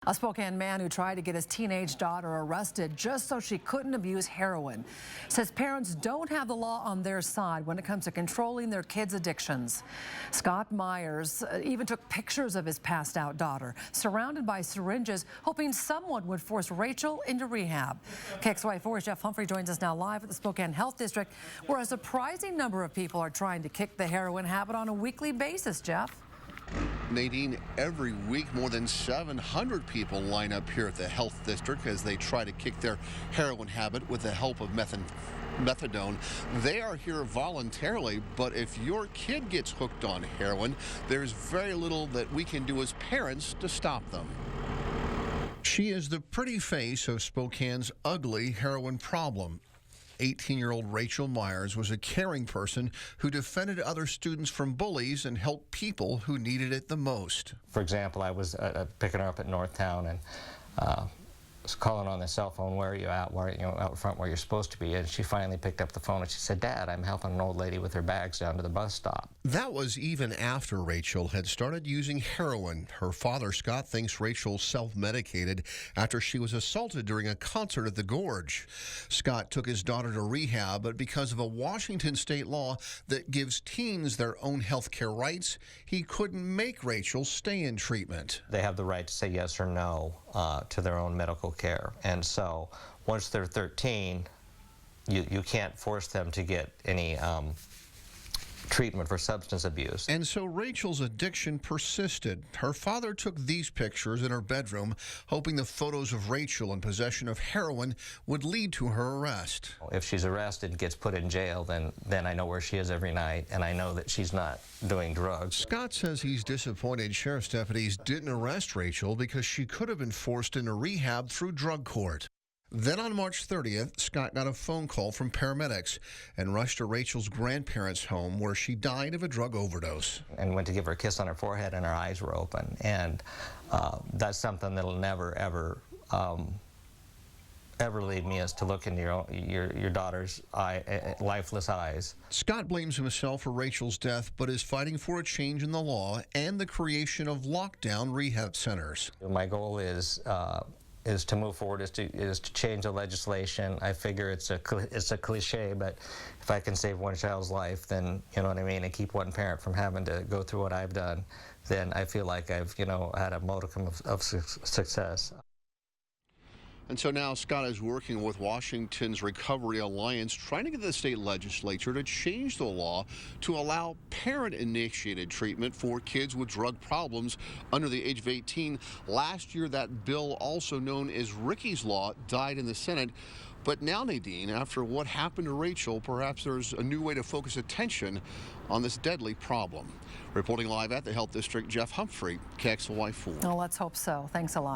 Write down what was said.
A Spokane man who tried to get his teenage daughter arrested just so she couldn't abuse heroin says parents don't have the law on their side when it comes to controlling their kids' addictions. Scott Meyers even took pictures of his passed out daughter, surrounded by syringes, hoping someone would force Rachel into rehab. KXLY4's Jeff Humphrey joins us now live at the Spokane Health District, where a surprising number of people are trying to kick the heroin habit on a weekly basis, Jeff. Nadine, every week more than 700 people line up here at the health district as they try to kick their heroin habit with the help of methadone. They are here voluntarily, but if your kid gets hooked on heroin, there's very little that we can do as parents to stop them. She is the pretty face of Spokane's ugly heroin problem. 18-year-old Rachel Meyers was a caring person who defended other students from bullies and helped people who needed it the most. For example, I was picking her up at Northtown and was calling on the cell phone, "Where are you at? Where, out front where you're supposed to be?" And she finally picked up the phone and she said, "Dad, I'm helping an old lady with her bags down to the bus stop." That was even after Rachel had started using heroin. Her father, Scott, thinks Rachel self-medicated after she was assaulted during a concert at the Gorge. Scott took his daughter to rehab, but because of a Washington state law that gives teens their own health care rights, he couldn't make Rachel stay in treatment. They have the right to say yes or no to their own medical care. And so once they're 13, you can't force them to get any treatment for substance abuse. And so Rachel's addiction persisted. Her father took these pictures in her bedroom, hoping the photos of Rachel in possession of heroin would lead to her arrest. If she's arrested and gets put in jail, then I know where she is every night, and I know that she's not doing drugs. Scott says he's disappointed sheriff's deputies didn't arrest Rachel because she could have been forced into rehab through drug court. Then on March 30th, Scott got a phone call from paramedics and rushed to Rachel's grandparents' home where she died of a drug overdose. And went to give her a kiss on her forehead and her eyes were open. And that's something that'll never, ever leave me, is to look into your daughter's lifeless eyes. Scott blames himself for Rachel's death, but is fighting for a change in the law and the creation of lockdown rehab centers. My goal is to move forward, is to change the legislation. I figure it's a cliche, but if I can save one child's life, then, you know what I mean, and keep one parent from having to go through what I've done, then I feel like I've, had a modicum of success. And so now Scott is working with Washington's Recovery Alliance, trying to get the state legislature to change the law to allow parent-initiated treatment for kids with drug problems under the age of 18. Last year, that bill, also known as Ricky's Law, died in the Senate. But now, Nadine, after what happened to Rachel, perhaps there's a new way to focus attention on this deadly problem. Reporting live at the Health District, Jeff Humphrey, KXLY4. Well, let's hope so. Thanks a lot.